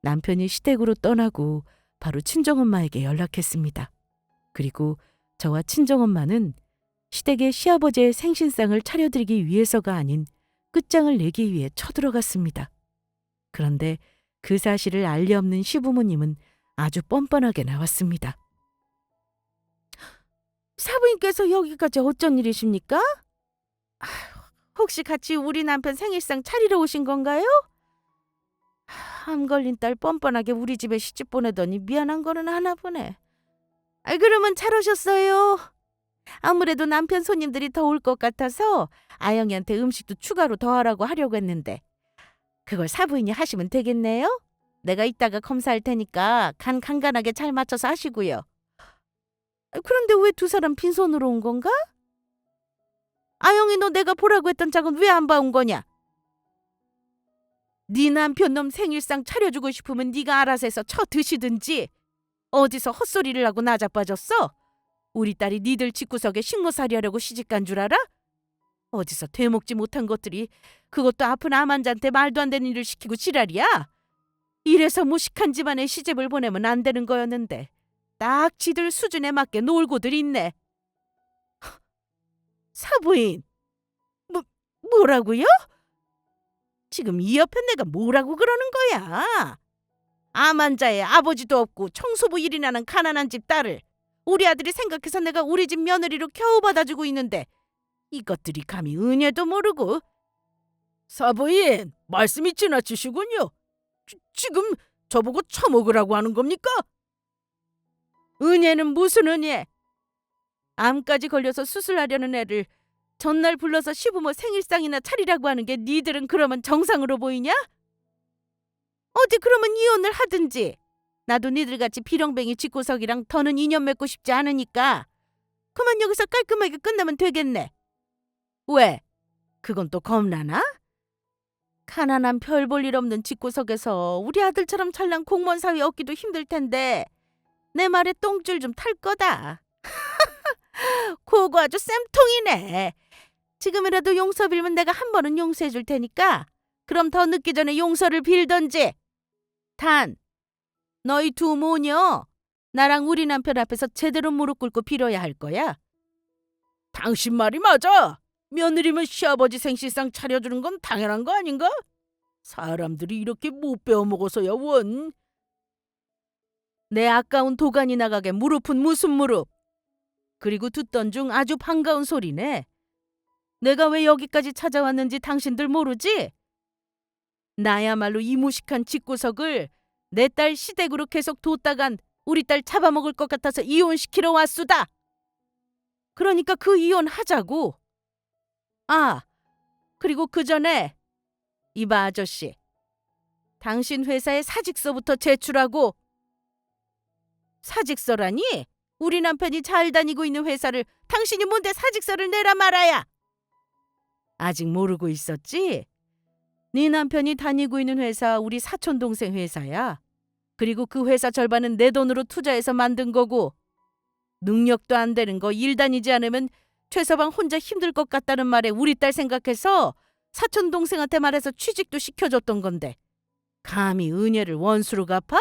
남편이 시댁으로 떠나고 바로 친정엄마에게 연락했습니다. 그리고 저와 친정엄마는 시댁에 시아버지의 생신상을 차려드리기 위해서가 아닌 끝장을 내기 위해 쳐들어갔습니다. 그런데 그 사실을 알리 없는 시부모님은 아주 뻔뻔하게 나왔습니다. 사부인께서 여기까지 어쩐 일이십니까? 혹시 같이 우리 남편 생일상 차리러 오신 건가요? 암 걸린 딸 뻔뻔하게 우리 집에 시집 보내더니 미안한 거는 하나 보네. 그러면 잘 오셨어요. 아무래도 남편 손님들이 더 올 것 같아서 아영이한테 음식도 추가로 더 하라고 하려고 했는데 그걸 사부인이 하시면 되겠네요. 내가 이따가 검사할 테니까 간 간간하게 잘 맞춰서 하시고요. 그런데 왜 두 사람 빈손으로 온 건가? 아영이 너 내가 보라고 했던 짝은 왜 안 봐온 거냐? 네 남편 놈 생일상 차려주고 싶으면 네가 알아서 해서 쳐 드시든지 어디서 헛소리를 하고 나 자빠졌어? 우리 딸이 니들 집구석에 식모살이 하려고 시집간 줄 알아? 어디서 되먹지 못한 것들이 그것도 아픈 암 환자한테 말도 안 되는 일을 시키고 지랄이야? 이래서 무식한 집안에 시집을 보내면 안 되는 거였는데 딱 지들 수준에 맞게 놀고들 있네. 사부인, 뭐라고요? 지금 이 옆에 내가 뭐라고 그러는 거야? 암 환자의 아버지도 없고 청소부 일이나 하는 가난한 집 딸을 우리 아들이 생각해서 내가 우리 집 며느리로 겨우 받아주고 있는데 이것들이 감히 은혜도 모르고. 사부인, 말씀이 지나치시군요. 지금 저보고 처먹으라고 하는 겁니까? 은혜는 무슨 은혜? 암까지 걸려서 수술하려는 애를 전날 불러서 시부모 생일상이나 차리라고 하는 게 니들은 그러면 정상으로 보이냐? 어디 그러면 이혼을 하든지. 나도 니들같이 비렁뱅이 집구석이랑 더는 인연 맺고 싶지 않으니까 그만 여기서 깔끔하게 끝나면 되겠네. 왜? 그건 또 겁나나? 가난한 별 볼 일 없는 집구석에서 우리 아들처럼 잘난 공무원 사위 얻기도 힘들 텐데 내 말에 똥줄 좀 탈 거다. 그거 아주 쌤통이네. 지금이라도 용서 빌면 내가 한 번은 용서해 줄 테니까 그럼 더 늦기 전에 용서를 빌던지. 단, 너희 두 모녀 나랑 우리 남편 앞에서 제대로 무릎 꿇고 빌어야 할 거야. 당신 말이 맞아. 며느리면 시아버지 생신상 차려주는 건 당연한 거 아닌가? 사람들이 이렇게 못 배워먹어서야 원. 내 아까운 도가니 나가게 무릎은 무슨 무릎. 그리고 듣던 중 아주 반가운 소리네. 내가 왜 여기까지 찾아왔는지 당신들 모르지? 나야말로 이 무식한 집구석을 내 딸 시댁으로 계속 뒀다간 우리 딸 잡아먹을 것 같아서 이혼시키러 왔수다. 그러니까 그 이혼 하자고. 아, 그리고 그 전에 이봐 아저씨. 당신 회사에 사직서부터 제출하고. 사직서라니? 우리 남편이 잘 다니고 있는 회사를 당신이 뭔데 사직서를 내라 말아야. 아직 모르고 있었지? 네 남편이 다니고 있는 회사 우리 사촌 동생 회사야. 그리고 그 회사 절반은 내 돈으로 투자해서 만든 거고 능력도 안 되는 거 일 다니지 않으면 최서방 혼자 힘들 것 같다는 말에 우리 딸 생각해서 사촌 동생한테 말해서 취직도 시켜줬던 건데 감히 은혜를 원수로 갚아?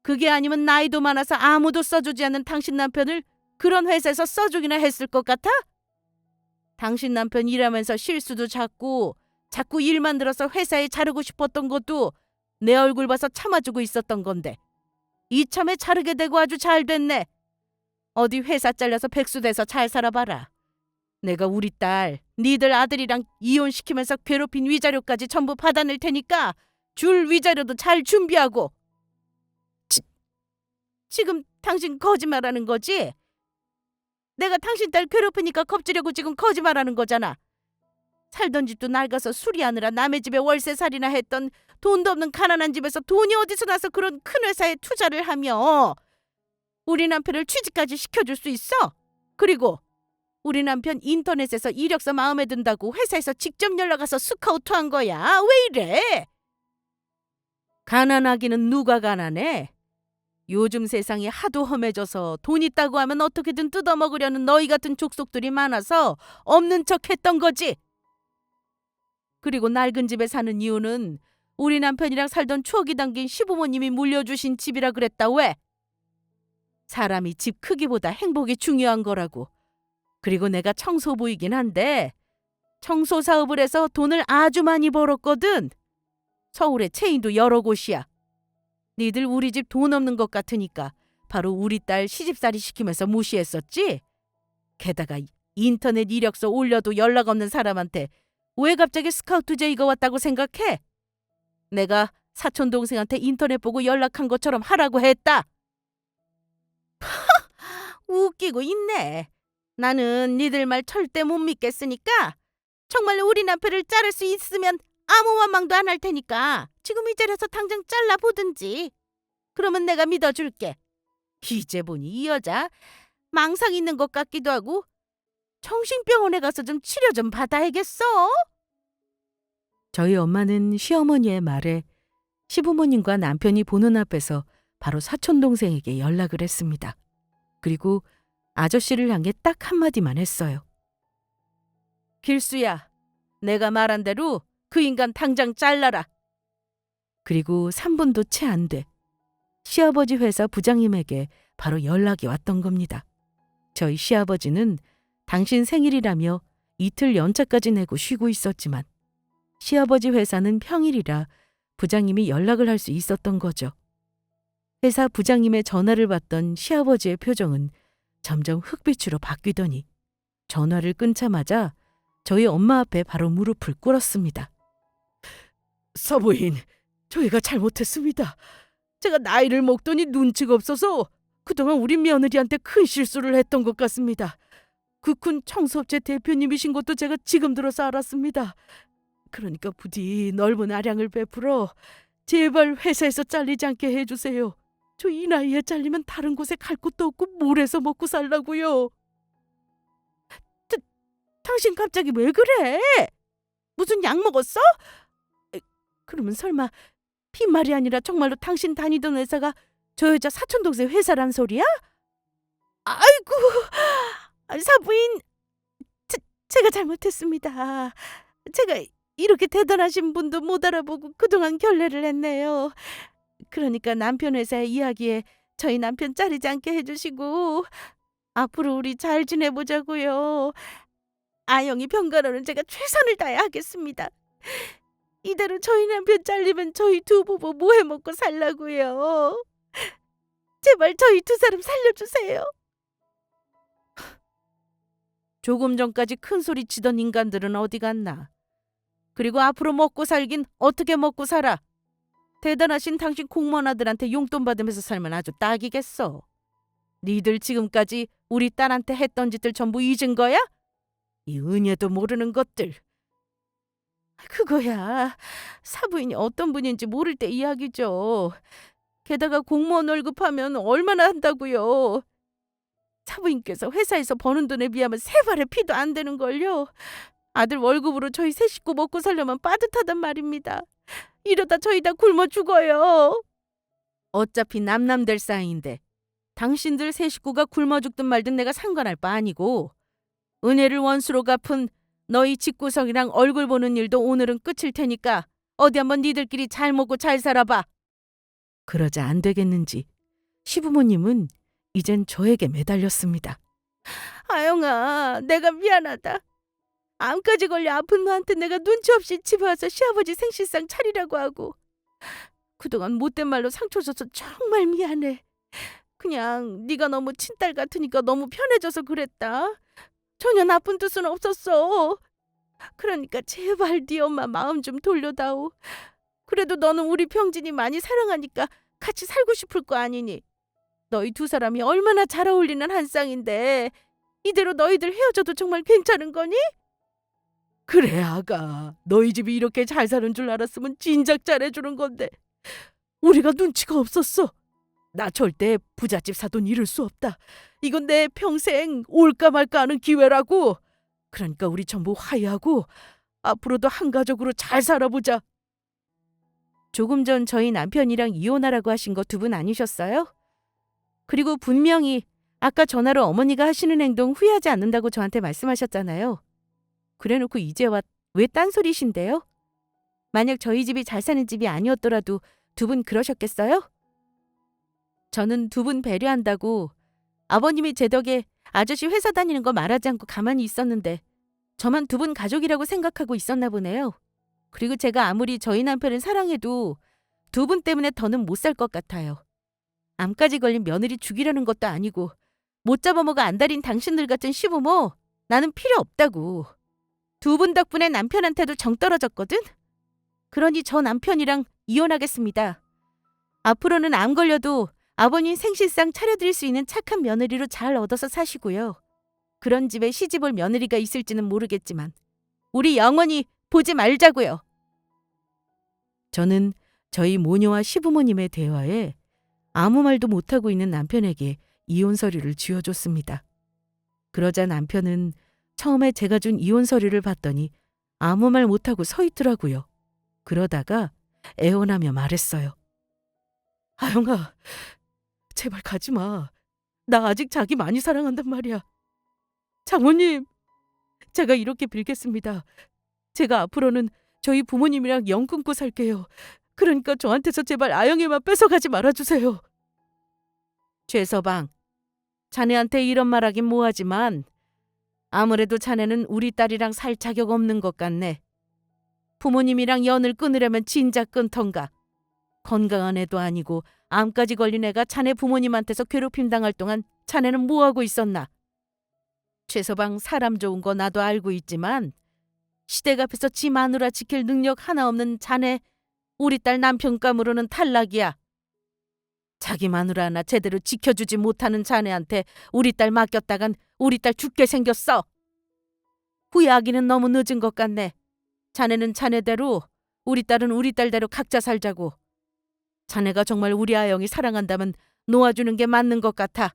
그게 아니면 나이도 많아서 아무도 써주지 않는 당신 남편을 그런 회사에서 써주기나 했을 것 같아? 당신 남편 일하면서 실수도 자꾸 일 만들어서 회사에 자르고 싶었던 것도 내 얼굴 봐서 참아주고 있었던 건데 이참에 자르게 되고 아주 잘 됐네. 어디 회사 잘려서 백수돼서 잘 살아봐라. 내가 우리 딸, 니들 아들이랑 이혼시키면서 괴롭힌 위자료까지 전부 받아낼 테니까 줄 위자료도 잘 준비하고. 지금 당신 거짓말하는 거지? 내가 당신 딸 괴롭히니까 겁주려고 지금 거짓말하는 거잖아. 살던 집도 낡아서 수리하느라 남의 집에 월세살이나 했던 돈도 없는 가난한 집에서 돈이 어디서 나서 그런 큰 회사에 투자를 하며 우리 남편을 취직까지 시켜줄 수 있어? 그리고 우리 남편 인터넷에서 이력서 마음에 든다고 회사에서 직접 연락와서 스카우트한 거야. 왜 이래? 가난하기는 누가 가난해? 요즘 세상이 하도 험해져서 돈 있다고 하면 어떻게든 뜯어먹으려는 너희 같은 족속들이 많아서 없는 척 했던 거지. 그리고 낡은 집에 사는 이유는 우리 남편이랑 살던 추억이 담긴 시부모님이 물려주신 집이라 그랬다. 왜? 사람이 집 크기보다 행복이 중요한 거라고. 그리고 내가 청소부이긴 한데 청소 사업을 해서 돈을 아주 많이 벌었거든. 서울에 체인도 여러 곳이야. 니들 우리 집 돈 없는 것 같으니까 바로 우리 딸 시집살이 시키면서 무시했었지? 게다가 인터넷 이력서 올려도 연락 없는 사람한테 왜 갑자기 스카우트 제의가 왔다고 생각해? 내가 사촌 동생한테 인터넷 보고 연락한 것처럼 하라고 했다. 웃기고 있네. 나는 니들 말 절대 못 믿겠으니까 정말로 우리 남편을 자를 수 있으면 아무 원망도 안 할 테니까 지금 이 자리에서 당장 잘라보든지. 그러면 내가 믿어줄게. 이제 보니 이 여자 망상 있는 것 같기도 하고 정신병원에 가서 좀 치료 좀 받아야겠어. 저희 엄마는 시어머니의 말에 시부모님과 남편이 보는 앞에서 바로 사촌동생에게 연락을 했습니다. 그리고 아저씨를 향해 딱 한마디만 했어요. 길수야, 내가 말한 대로 그 인간 당장 잘라라. 그리고 3분도 채 안 돼. 시아버지 회사 부장님에게 바로 연락이 왔던 겁니다. 저희 시아버지는 당신 생일이라며 이틀 연차까지 내고 쉬고 있었지만 시아버지 회사는 평일이라 부장님이 연락을 할 수 있었던 거죠. 회사 부장님의 전화를 받던 시아버지의 표정은 점점 흑빛으로 바뀌더니 전화를 끊자마자 저희 엄마 앞에 바로 무릎을 꿇었습니다. 서부인, 저희가 잘못했습니다. 제가 나이를 먹더니 눈치가 없어서 그동안 우리 며느리한테 큰 실수를 했던 것 같습니다. 그 큰 청소업체 대표님이신 것도 제가 지금 들어서 알았습니다. 그러니까 부디 넓은 아량을 베풀어 제발 회사에서 잘리지 않게 해주세요. 저 이 나이에 잘리면 다른 곳에 갈 곳도 없고 뭘 해서 먹고 살라고요. 당신 갑자기 왜 그래? 무슨 약 먹었어? 그러면 설마 빈말이 아니라 정말로 당신 다니던 회사가 저 여자 사촌동생 회사란 소리야? 아이고, 사부인, 제가 잘못했습니다. 제가 이렇게 대단하신 분도 못 알아보고 그동안 결례를 했네요. 그러니까 남편 회사의 이야기에 저희 남편 자르지 않게 해주시고 앞으로 우리 잘 지내보자고요. 아영이 병가로는 제가 최선을 다해 하겠습니다. 이대로 저희 남편 잘리면 저희 두 부부 뭐 해먹고 살라고요. 제발 저희 두 사람 살려주세요. 조금 전까지 큰 소리 치던 인간들은 어디 갔나. 그리고 앞으로 먹고 살긴 어떻게 먹고 살아. 대단하신 당신 공무원 아들한테 용돈 받으면서 살면 아주 딱이겠어. 니들 지금까지 우리 딸한테 했던 짓들 전부 잊은 거야? 이 은혜도 모르는 것들. 그거야. 사부인이 어떤 분인지 모를 때 이야기죠. 게다가 공무원 월급하면 얼마나 한다고요. 사부인께서 회사에서 버는 돈에 비하면 세 발의 피도 안 되는걸요. 아들 월급으로 저희 세 식구 먹고 살려면 빠듯하단 말입니다. 이러다 저희 다 굶어 죽어요. 어차피 남남될 사이인데 당신들 세 식구가 굶어 죽든 말든 내가 상관할 바 아니고 은혜를 원수로 갚은 너희 집구석이랑 얼굴 보는 일도 오늘은 끝일 테니까 어디 한번 니들끼리 잘 먹고 잘 살아봐. 그러자 안 되겠는지 시부모님은 이젠 저에게 매달렸습니다. 아영아, 내가 미안하다. 암까지 걸려 아픈 너한테 내가 눈치 없이 집에 와서 시아버지 생신상 차리라고 하고 그동안 못된 말로 상처 줘서 정말 미안해. 그냥 네가 너무 친딸 같으니까 너무 편해져서 그랬다. 전혀 나쁜 뜻은 없었어. 그러니까 제발 네 엄마 마음 좀 돌려다오. 그래도 너는 우리 병진이 많이 사랑하니까 같이 살고 싶을 거 아니니. 너희 두 사람이 얼마나 잘 어울리는 한 쌍인데 이대로 너희들 헤어져도 정말 괜찮은 거니? 그래 아가, 너희 집이 이렇게 잘 사는 줄 알았으면 진작 잘해주는 건데 우리가 눈치가 없었어. 나 절대 부잣집 사돈 이룰 수 없다. 이건 내 평생 올까 말까 하는 기회라고. 그러니까 우리 전부 화해하고 앞으로도 한 가족으로 잘 살아보자. 조금 전 저희 남편이랑 이혼하라고 하신 거 두 분 아니셨어요? 그리고 분명히 아까 전화로 어머니가 하시는 행동 후회하지 않는다고 저한테 말씀하셨잖아요. 그래놓고 이제 와 왜 딴소리신데요? 만약 저희 집이 잘 사는 집이 아니었더라도 두 분 그러셨겠어요? 저는 두 분 배려한다고 아버님이 제 덕에 아저씨 회사 다니는 거 말하지 않고 가만히 있었는데 저만 두 분 가족이라고 생각하고 있었나 보네요. 그리고 제가 아무리 저희 남편을 사랑해도 두 분 때문에 더는 못 살 것 같아요. 암까지 걸린 며느리 죽이려는 것도 아니고 못 잡아먹어 안달인 당신들 같은 시부모 나는 필요 없다고. 두 분 덕분에 남편한테도 정 떨어졌거든? 그러니 저 남편이랑 이혼하겠습니다. 앞으로는 암 걸려도 아버님 생신상 차려드릴 수 있는 착한 며느리로 잘 얻어서 사시고요. 그런 집에 시집올 며느리가 있을지는 모르겠지만 우리 영원히 보지 말자고요. 저는 저희 모녀와 시부모님의 대화에 아무 말도 못하고 있는 남편에게 이혼 서류를 쥐어줬습니다. 그러자 남편은 처음에 제가 준 이혼 서류를 봤더니 아무 말 못하고 서 있더라고요. 그러다가 애원하며 말했어요. 아영아, 제발 가지 마. 나 아직 자기 많이 사랑한단 말이야. 장모님, 제가 이렇게 빌겠습니다. 제가 앞으로는 저희 부모님이랑 영 끊고 살게요. 그러니까 저한테서 제발 아영이만 뺏어가지 말아주세요. 최서방, 자네한테 이런 말하긴 뭐하지만 아무래도 자네는 우리 딸이랑 살 자격 없는 것 같네. 부모님이랑 연을 끊으려면 진작 끊던가. 건강한 애도 아니고 암까지 걸린 애가 자네 부모님한테서 괴롭힘 당할 동안 자네는 뭐하고 있었나? 최서방 사람 좋은 거 나도 알고 있지만 시댁 앞에서 지 마누라 지킬 능력 하나 없는 자네 우리 딸 남편감으로는 탈락이야. 자기 마누라 하나 제대로 지켜주지 못하는 자네한테 우리 딸 맡겼다간 우리 딸 죽게 생겼어. 후회하기는 너무 늦은 것 같네. 자네는 자네대로 우리 딸은 우리 딸대로 각자 살자고. 자네가 정말 우리 아영이 사랑한다면 놓아주는 게 맞는 것 같아.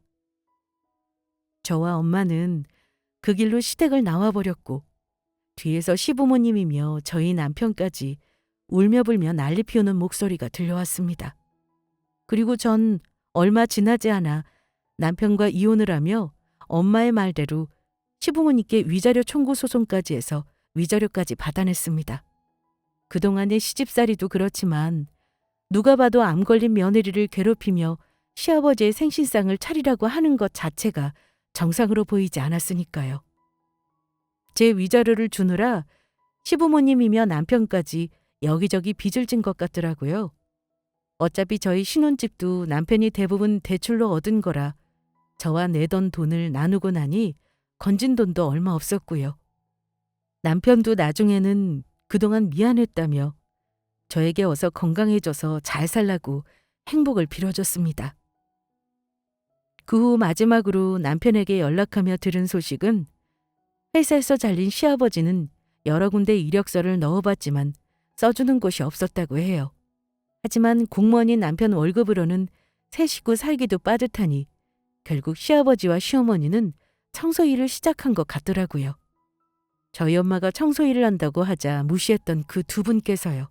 저와 엄마는 그 길로 시댁을 나와버렸고 뒤에서 시부모님이며 저희 남편까지 울며불며 난리 피우는 목소리가 들려왔습니다. 그리고 전 얼마 지나지 않아 남편과 이혼을 하며 엄마의 말대로 시부모님께 위자료 청구 소송까지 해서 위자료까지 받아냈습니다. 그동안의 시집살이도 그렇지만 누가 봐도 암 걸린 며느리를 괴롭히며 시아버지의 생신상을 차리라고 하는 것 자체가 정상으로 보이지 않았으니까요. 제 위자료를 주느라 시부모님이며 남편까지 여기저기 빚을 진 것 같더라고요. 어차피 저희 신혼집도 남편이 대부분 대출로 얻은 거라 저와 내던 돈을 나누고 나니 건진 돈도 얼마 없었고요. 남편도 나중에는 그동안 미안했다며 저에게 어서 건강해져서 잘 살라고 행복을 빌어줬습니다. 그 후 마지막으로 남편에게 연락하며 들은 소식은 회사에서 잘린 시아버지는 여러 군데 이력서를 넣어봤지만 써주는 곳이 없었다고 해요. 하지만 공무원인 남편 월급으로는 세 식구 살기도 빠듯하니 결국 시아버지와 시어머니는 청소 일을 시작한 것 같더라고요. 저희 엄마가 청소일을 한다고 하자 무시했던 그 두 분께서요.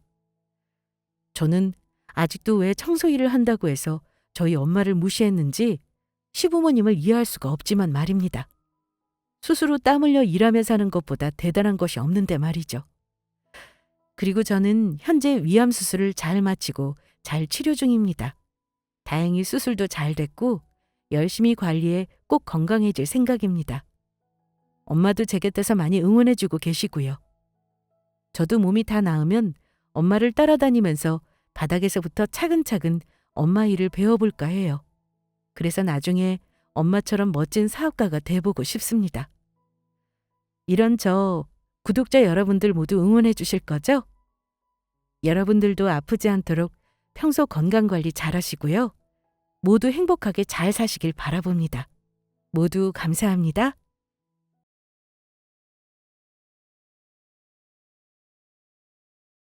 저는 아직도 왜 청소일을 한다고 해서 저희 엄마를 무시했는지 시부모님을 이해할 수가 없지만 말입니다. 스스로 땀 흘려 일하며 사는 것보다 대단한 것이 없는데 말이죠. 그리고 저는 현재 위암 수술을 잘 마치고 잘 치료 중입니다. 다행히 수술도 잘 됐고 열심히 관리해 꼭 건강해질 생각입니다. 엄마도 제 곁에서 많이 응원해주고 계시고요. 저도 몸이 다 나으면 엄마를 따라다니면서 바닥에서부터 차근차근 엄마 일을 배워볼까 해요. 그래서 나중에 엄마처럼 멋진 사업가가 돼보고 싶습니다. 이런 저 구독자 여러분들 모두 응원해 주실 거죠? 여러분들도 아프지 않도록 평소 건강관리 잘하시고요. 모두 행복하게 잘 사시길 바라봅니다. 모두 감사합니다.